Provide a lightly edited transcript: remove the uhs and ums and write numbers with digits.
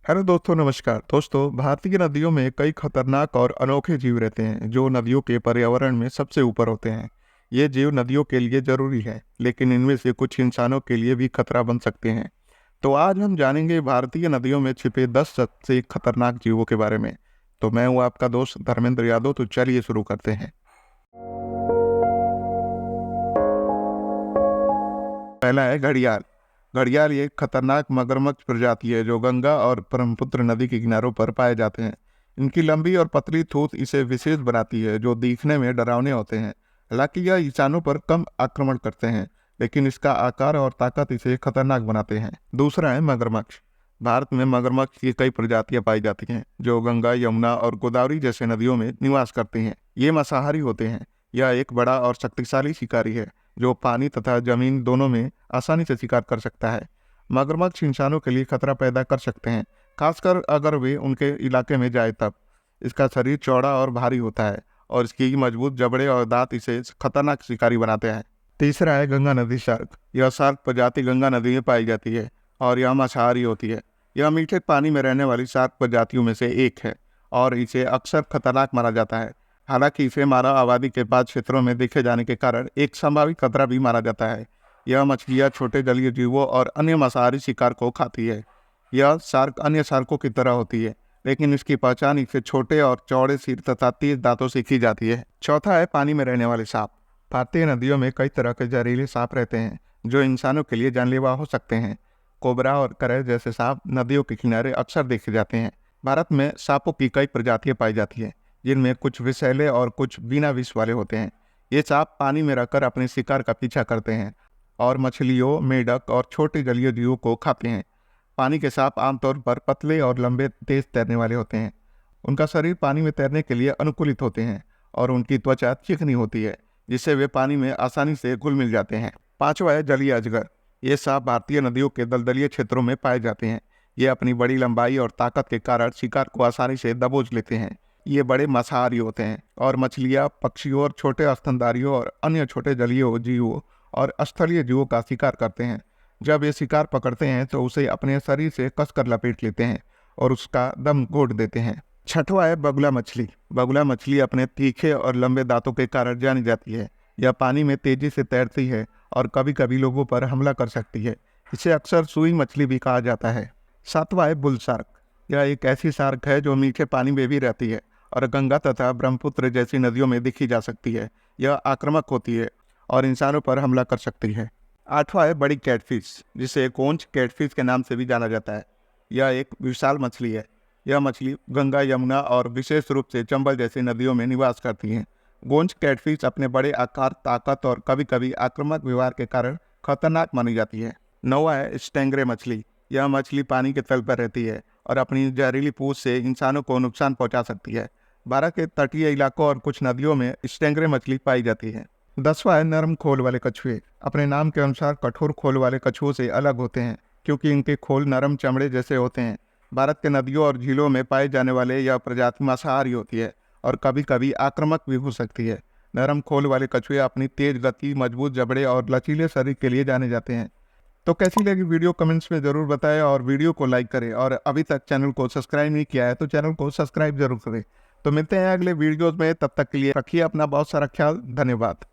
Hello दोस्तों, नमस्कार। दोस्तों, भारतीय नदियों में कई खतरनाक और अनोखे जीव रहते हैं जो नदियों के पर्यावरण में सबसे ऊपर होते हैं। ये जीव नदियों के लिए जरूरी है, लेकिन इनमें से कुछ इंसानों के लिए भी खतरा बन सकते हैं। तो आज हम जानेंगे भारतीय नदियों में छिपे 10 सबसे खतरनाक जीवों के बारे में। तो मैं हूँ आपका दोस्त धर्मेंद्र यादव। तो चलिए शुरू करते हैं। पहला है घड़ियाल। घड़ियाल ये खतरनाक मगरमच्छ प्रजाति है जो गंगा और ब्रह्मपुत्र नदी के किनारों पर पाए जाते हैं। इनकी लंबी और पतली ठोस इसे विशेष बनाती है, जो दिखने में डरावने होते हैं। हालांकि यह इंसानों पर कम आक्रमण करते हैं, लेकिन इसका आकार और ताकत इसे खतरनाक बनाते हैं। दूसरा है मगरमच्छ। भारत में मगरमच्छ की कई प्रजातियां पाई जाती हैं जो गंगा, यमुना और गोदावरी जैसे नदियों में निवास करती हैं। ये मांसाहारी होते हैं। यह एक बड़ा और शक्तिशाली शिकारी है जो पानी तथा जमीन दोनों में आसानी से शिकार कर सकता है। मगरमच्छ इंसानों के लिए खतरा पैदा कर सकते हैं, खासकर अगर वे उनके इलाके में जाए तब। इसका शरीर चौड़ा और भारी होता है और इसकी मजबूत जबड़े और दांत इसे खतरनाक शिकारी बनाते हैं। तीसरा है गंगा नदी शार्क। यह शार्क प्रजाति गंगा नदी में पाई जाती है और यह मांसाहारी होती है। यह मीठे पानी में रहने वाली शार्क प्रजातियों में से एक है और इसे अक्सर खतरनाक माना जाता है। हालांकि इसे मानव आबादी के बाद क्षेत्रों में देखे जाने के कारण एक संभावित खतरा भी माना जाता है। यह मछलियाँ छोटे जलीय जीवों और अन्य मांसाहारी शिकार को खाती है। यह शार्क अन्य शार्कों की तरह होती है, लेकिन इसकी पहचान इसे छोटे और चौड़े सिर तथा तेज दांतों से की जाती है। चौथा है पानी में रहने वाले सांप। भारतीय नदियों में कई तरह के जहरीले सांप रहते हैं जो इंसानों के लिए जानलेवा हो सकते हैं। कोबरा और करय जैसे सांप नदियों के किनारे अक्सर देखे जाते हैं। भारत में सांपों की कई प्रजातियां पाई जाती हैं, जिनमें कुछ विषैले और कुछ बिना विष वाले होते हैं। ये सांप पानी में रहकर अपने शिकार का पीछा करते हैं और मछलियों, मेढक और छोटे जलीय जीवों को खाते हैं। पानी के सांप आमतौर पर पतले और लंबे, तेज तैरने वाले होते हैं। उनका शरीर पानी में तैरने के लिए अनुकूलित होते हैं और उनकी त्वचा चिकनी होती है, जिससे वे पानी में आसानी से घुल मिल जाते हैं। पांचवा है जलीय अजगर। ये सांप भारतीय नदियों के दलदलीय क्षेत्रों में पाए जाते हैं। ये अपनी बड़ी लंबाई और ताकत के कारण शिकार को आसानी से दबोच लेते हैं। ये बड़े मांसाहारी होते हैं और मछलियाँ, पक्षियों और छोटे स्तनधारियों और अन्य छोटे जलीय जीवों और स्थलीय जीवों का शिकार करते हैं। जब ये शिकार पकड़ते हैं तो उसे अपने शरीर से कसकर लपेट लेते हैं और उसका दम घोट देते हैं। छठवा है बगुला मछली। बगुला मछली अपने तीखे और लंबे दांतों के कारण जानी जाती है। यह पानी में तेजी से तैरती है और कभी कभी लोगों पर हमला कर सकती है। इसे अक्सर सुई मछली भी कहा जाता है। सातवां है बुल शार्क। यह एक ऐसी शार्क है जो मीठे पानी में भी रहती है और गंगा तथा ब्रह्मपुत्र जैसी नदियों में देखी जा सकती है। यह आक्रामक होती है और इंसानों पर हमला कर सकती है। आठवां है बड़ी कैटफिश, जिसे कोंच कैटफिश के नाम से भी जाना जाता है। यह एक विशाल मछली है। यह मछली गंगा, यमुना और विशेष रूप से चंबल जैसी नदियों में निवास करती हैं। गोंच कैटफिश अपने बड़े आकार, ताकत और कभी कभी आक्रामक व्यवहार के कारण खतरनाक मानी जाती है। नौवां है स्टेंगरे मछली। यह मछली पानी के तल पर रहती है और अपनी जहरीली पूंछ से इंसानों को नुकसान पहुंचा सकती है। भारत के तटीय इलाकों और कुछ नदियों में स्टेंगरे मछली पाई जाती है। 10वां है नरम खोल वाले कछुए। अपने नाम के अनुसार कठोर खोल वाले कछुओं से अलग होते हैं, क्योंकि इनके खोल नरम चमड़े जैसे होते हैं। भारत के नदियों और झीलों में पाए जाने वाले यह प्रजाति मांसाहारी होती है और कभी कभी आक्रामक भी हो सकती है। नरम खोल वाले कछुए अपनी तेज गति, मजबूत जबड़े और लचीले शरीर के लिए जाने जाते हैं। तो कैसी लगी वीडियो कमेंट्स में ज़रूर बताएं और वीडियो को लाइक करें, और अभी तक चैनल को सब्सक्राइब नहीं किया है तो चैनल को सब्सक्राइब जरूर करें। तो मिलते हैं अगले वीडियोज़ में, तब तक के लिए रखिए अपना बहुत सारा ख्याल। धन्यवाद।